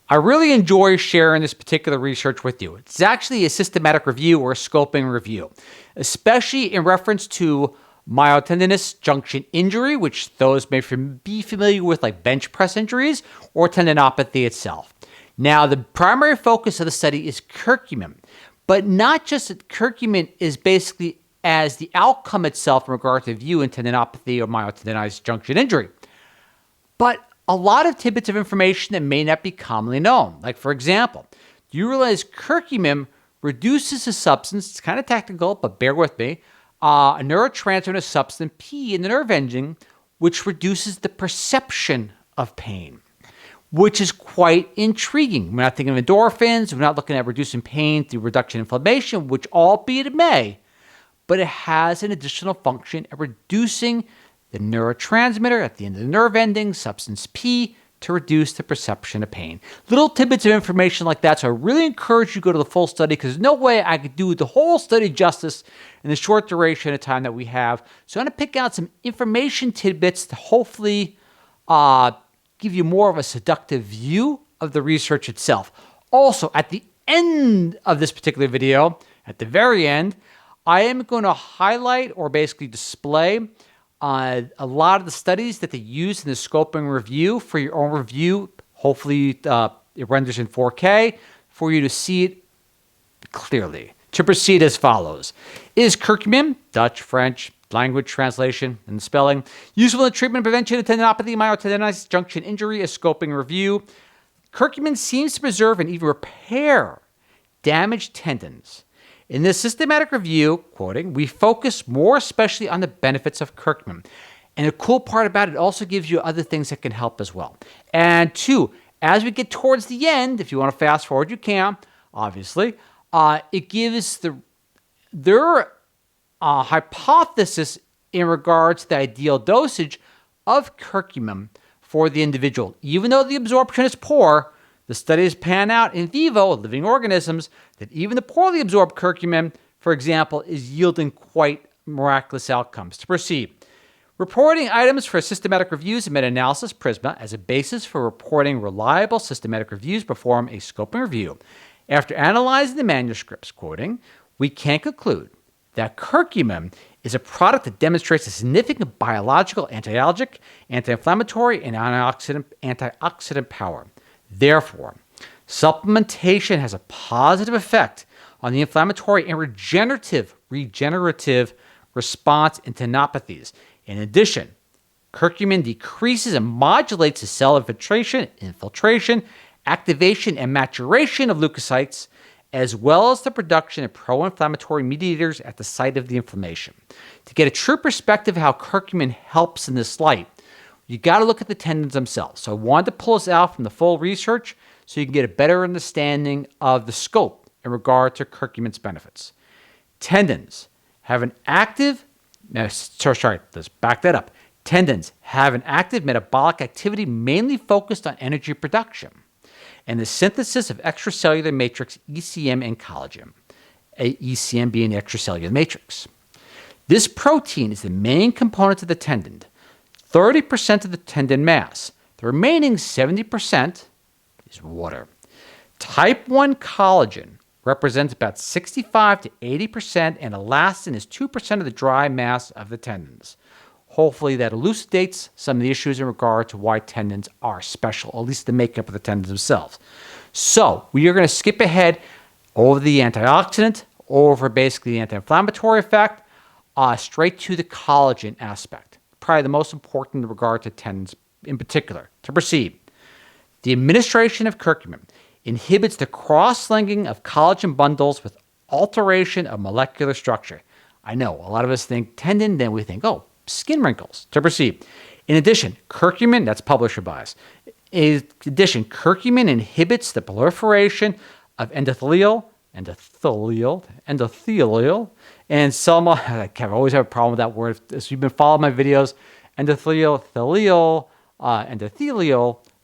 I really enjoy sharing this particular research with you. It's actually a systematic review or a scoping review, especially in reference to myotendinous junction injury, which those may be familiar with like bench press injuries, or tendinopathy itself. Now, the primary focus of the study is curcumin, but not just that curcumin is basically as the outcome itself in regard to view in tendinopathy or myotendinous junction injury, but a lot of tidbits of information that may not be commonly known. Like, for example, do you realize curcumin reduces a substance, it's kind of technical, but bear with me, a neurotransmitter substance, P, in the nerve ending, which reduces the perception of pain, which is quite intriguing. We're not thinking of endorphins, we're not looking at reducing pain through reduction in inflammation, which albeit it may, but it has an additional function of reducing the neurotransmitter at the end of the nerve ending, substance P, to reduce the perception of pain. Little tidbits of information like that, so I really encourage you to go to the full study because there's no way I could do the whole study justice in the short duration of time that we have. So I'm going to pick out some information tidbits to hopefully give you more of a seductive view of the research itself. Also, at the end of this particular video, at the very end, I am going to highlight or basically display a lot of the studies that they use in the scoping review for your own review. Hopefully, it renders in 4K for you to see it clearly. To proceed as follows. Is curcumin, Dutch, French, language translation and spelling, useful in the treatment and prevention of tendinopathy, myotendinous junction injury, a scoping review? Curcumin seems to preserve and even repair damaged tendons. In this systematic review, quoting, we focus more especially on the benefits of curcumin. And the cool part about it also gives you other things that can help as well. And two, as we get towards the end, if you want to fast forward, you can, obviously, it gives their hypothesis in regards to the ideal dosage of curcumin for the individual. Even though the absorption is poor, the studies pan out in vivo, living organisms, that even the poorly absorbed curcumin, for example, is yielding quite miraculous outcomes. To proceed, reporting items for systematic reviews and meta-analysis, PRISMA, as a basis for reporting reliable systematic reviews, perform a scoping review. After analyzing the manuscripts, quoting, we can conclude that curcumin is a product that demonstrates a significant biological, antialgic, anti-inflammatory, and antioxidant power. Therefore, supplementation has a positive effect on the inflammatory and regenerative response in tendinopathies. In addition, curcumin decreases and modulates the cell infiltration, activation, and maturation of leukocytes, as well as the production of pro-inflammatory mediators at the site of the inflammation. To get a true perspective of how curcumin helps in this light, you got to look at the tendons themselves. So I wanted to pull this out from the full research so you can get a better understanding of the scope in regard to curcumin's benefits. Tendons have an active, let's back that up. Tendons have an active metabolic activity mainly focused on energy production and the synthesis of extracellular matrix, ECM, and collagen, ECM being the extracellular matrix. This protein is the main component of the tendon, 30% of the tendon mass. The remaining 70% is water. Type 1 collagen represents about 65 to 80%, and elastin is 2% of the dry mass of the tendons. Hopefully that elucidates some of the issues in regard to why tendons are special, at least the makeup of the tendons themselves. So we are going to skip ahead over the antioxidant, over basically the anti-inflammatory effect, straight to the collagen aspect. Probably the most important in regard to tendons in particular. To proceed, the administration of curcumin inhibits the cross-linking of collagen bundles with alteration of molecular structure. I know, a lot of us think tendon, then we think, oh, skin wrinkles. To proceed, in addition, curcumin, that's publisher bias. In addition, curcumin inhibits the proliferation of endothelial, and cell. I always have a problem with that word. If you've been following my videos, endothelial,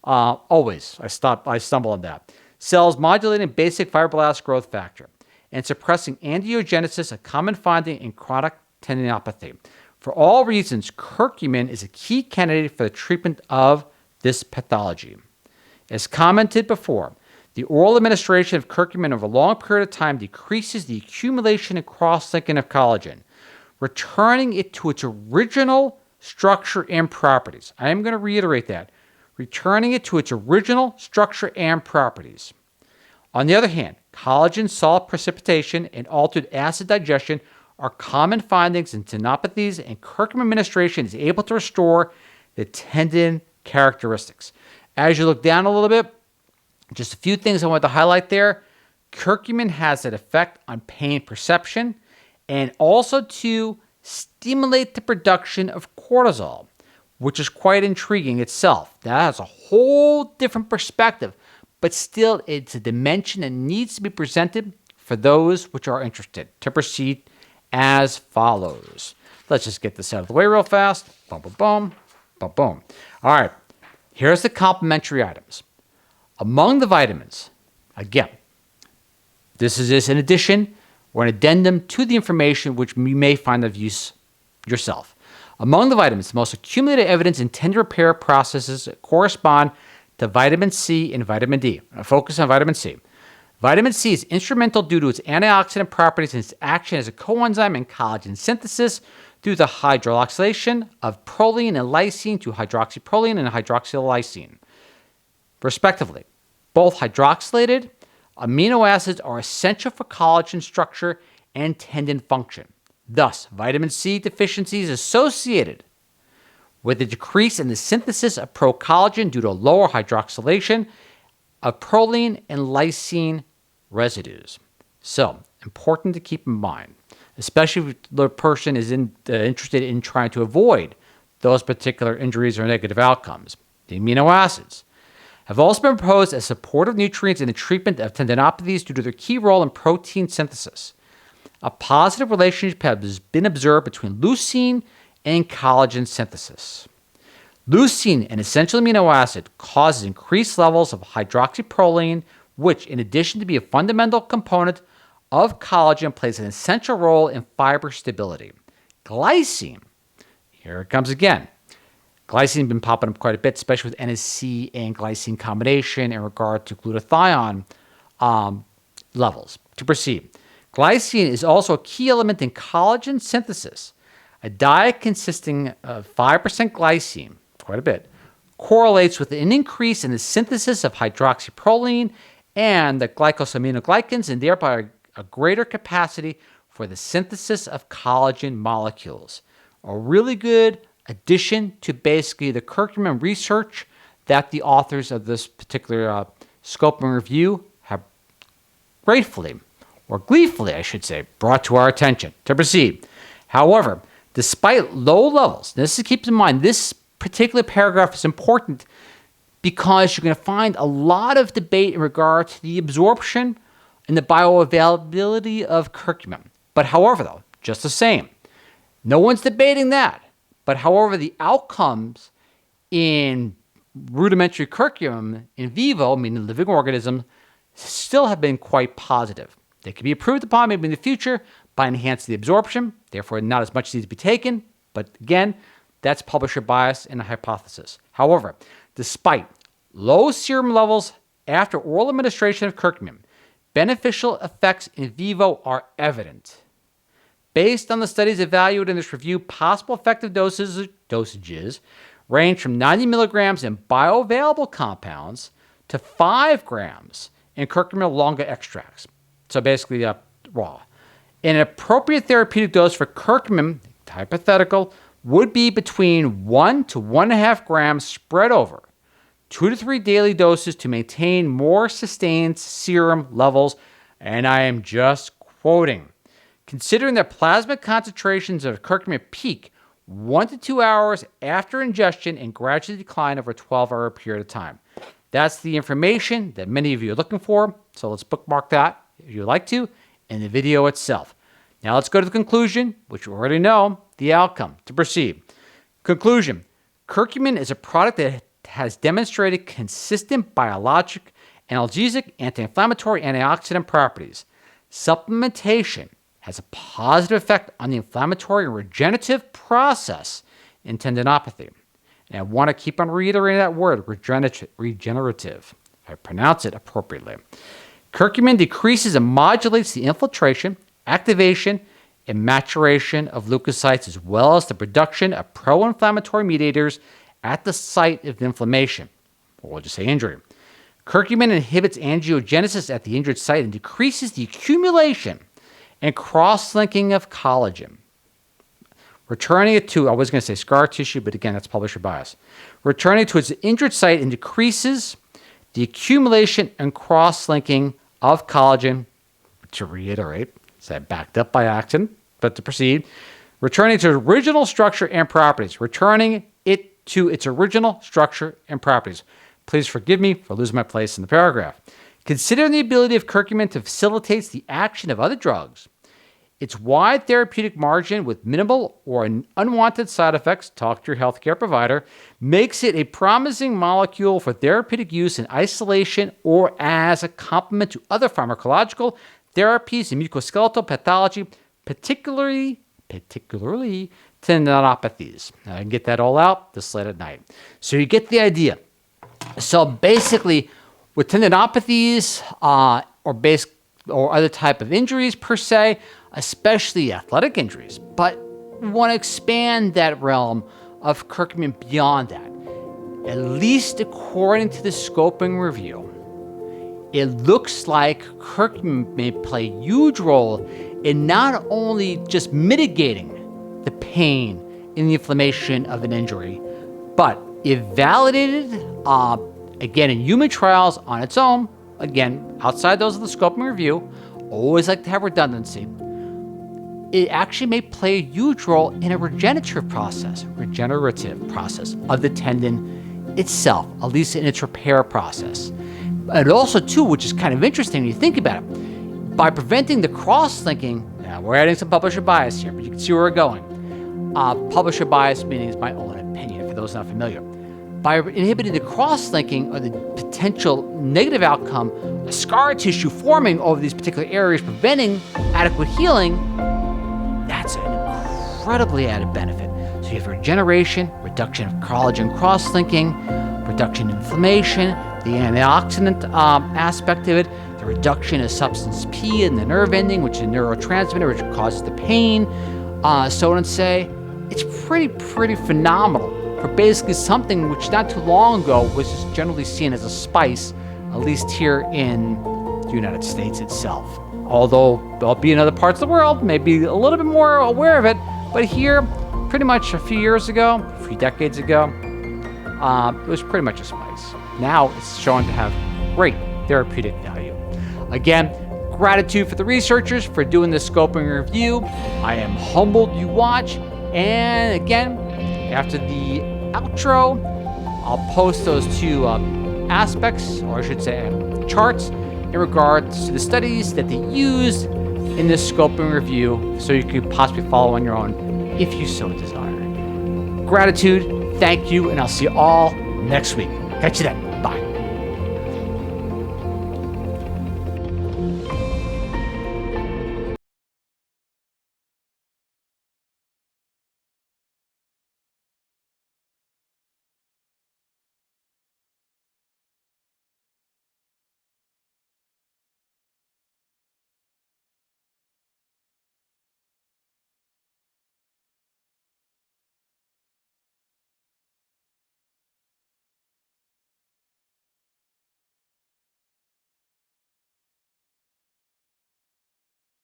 always. I stumble on that. Cells modulating basic fibroblast growth factor and suppressing angiogenesis, a common finding in chronic tendinopathy. For all reasons, curcumin is a key candidate for the treatment of this pathology. As commented before, the oral administration of curcumin over a long period of time decreases the accumulation and cross-linking of collagen, returning it to its original structure and properties. I am going to reiterate that. Returning it to its original structure and properties. On the other hand, collagen salt precipitation and altered acid digestion are common findings in tendinopathies, and curcumin administration is able to restore the tendon characteristics. As you look down a little bit, just a few things I want to highlight there. Curcumin has an effect on pain perception and also to stimulate the production of cortisol, which is quite intriguing itself. That has a whole different perspective, but still it's a dimension that needs to be presented for those which are interested. To proceed as follows. Let's just get this out of the way real fast. Boom, boom, boom, boom, boom. All right, here's the complementary items. Among the vitamins, again, this is an addition or an addendum to the information which you may find of use yourself. Among the vitamins, the most accumulated evidence in tendon repair processes correspond to vitamin C and vitamin D. I'll focus on vitamin C. Vitamin C is instrumental due to its antioxidant properties and its action as a coenzyme in collagen synthesis through the hydroxylation of proline and lysine to hydroxyproline and hydroxylysine, respectively. Both hydroxylated amino acids are essential for collagen structure and tendon function. Thus, vitamin C deficiency is associated with a decrease in the synthesis of procollagen due to lower hydroxylation of proline and lysine residues. So, important to keep in mind, especially if the person is interested in trying to avoid those particular injuries or negative outcomes. The amino acids have also been proposed as supportive nutrients in the treatment of tendinopathies due to their key role in protein synthesis. A positive relationship has been observed between leucine and collagen synthesis. Leucine, an essential amino acid, causes increased levels of hydroxyproline, which, in addition to being a fundamental component of collagen, plays an essential role in fiber stability. Glycine, here it comes again. Glycine has been popping up quite a bit, especially with NSC and glycine combination in regard to glutathione levels. To proceed, glycine is also a key element in collagen synthesis. A diet consisting of 5% glycine, quite a bit, correlates with an increase in the synthesis of hydroxyproline and the glycosaminoglycans, and thereby a greater capacity for the synthesis of collagen molecules. A really good addition to basically the curcumin research that the authors of this particular scope and review have gratefully, or gleefully, I should say, brought to our attention. To proceed. However, despite low levels, keep in mind, this particular paragraph is important because you're going to find a lot of debate in regard to the absorption and the bioavailability of curcumin. But however, though, just the same, no one's debating that. But however, the outcomes in rudimentary curcumin in vivo, meaning living organisms, still have been quite positive. They can be improved upon maybe in the future by enhancing the absorption, therefore not as much needs to be taken. But again, that's publisher bias and a hypothesis. However, despite low serum levels after oral administration of curcumin, beneficial effects in vivo are evident. Based on the studies evaluated in this review, possible effective dosages range from 90 milligrams in bioavailable compounds to 5 grams in curcumin longa extracts. So basically raw. An appropriate therapeutic dose for curcumin, hypothetical, would be between 1 to 1.5 grams spread over 2 to 3 daily doses to maintain more sustained serum levels. And I am just quoting. Considering that plasma concentrations of curcumin peak 1 to 2 hours after ingestion and gradually decline over a 12-hour period of time. That's the information that many of you are looking for. So let's bookmark that if you'd like to in the video itself. Now let's go to the conclusion, which you already know, the outcome. To proceed. Conclusion. Curcumin is a product that has demonstrated consistent biologic, analgesic, anti-inflammatory, antioxidant properties. Supplementation has a positive effect on the inflammatory and regenerative process in tendinopathy. And I want to keep on reiterating that word, regenerative. I pronounce it appropriately. Curcumin decreases and modulates the infiltration, activation, and maturation of leukocytes, as well as the production of pro-inflammatory mediators at the site of inflammation, or we'll just say injury. Curcumin inhibits angiogenesis at the injured site and decreases the accumulation and cross-linking of collagen. Returning it to, I was going to say scar tissue, but again, that's publisher bias. Returning to its injured site and decreases the accumulation and cross-linking of collagen. To reiterate, so I backed up by accident, but to proceed, returning to original structure and properties. Returning it to its original structure and properties. Please forgive me for losing my place in the paragraph. Considering the ability of curcumin to facilitate the action of other drugs, its wide therapeutic margin with minimal or unwanted side effects, talk to your healthcare provider, makes it a promising molecule for therapeutic use in isolation or as a complement to other pharmacological therapies in musculoskeletal pathology, particularly tendinopathies. I can get that all out this late at night. So you get the idea. So basically, with tendinopathies or other type of injuries per se, especially athletic injuries, but we want to expand that realm of curcumin beyond that. At least according to the scoping review, it looks like curcumin may play a huge role in not only just mitigating the pain and the inflammation of an injury, but if validated, again, in human trials on its own, again, outside those of the scoping review, always like to have redundancy, it actually may play a huge role in a regenerative process of the tendon itself, at least in its repair process. And also, too, which is kind of interesting when you think about it, by preventing the cross-linking, now we're adding some publisher bias here, but you can see where we're going. Publisher bias meaning is my own opinion, for those not familiar. By inhibiting the cross-linking or the potential negative outcome, of scar tissue forming over these particular areas, preventing adequate healing, that's an incredibly added benefit. So you have regeneration, reduction of collagen cross-linking, reduction in inflammation, the antioxidant aspect of it, the reduction of substance P in the nerve ending, which is a neurotransmitter, which causes the pain, so on and say. It's pretty phenomenal for basically something which not too long ago was just generally seen as a spice, at least here in the United States itself. Although, albeit in other parts of the world, maybe a little bit more aware of it, but here, pretty much a few decades ago, it was pretty much a spice. Now it's shown to have great therapeutic value. Again, gratitude for the researchers for doing this scoping review. I am humbled you watch. And again, after the outro, I'll post those two aspects, or I should say charts, in regards to the studies that they used in this scoping review, so you could possibly follow on your own if you so desire. Gratitude, thank you, and I'll see you all next week. Catch you then.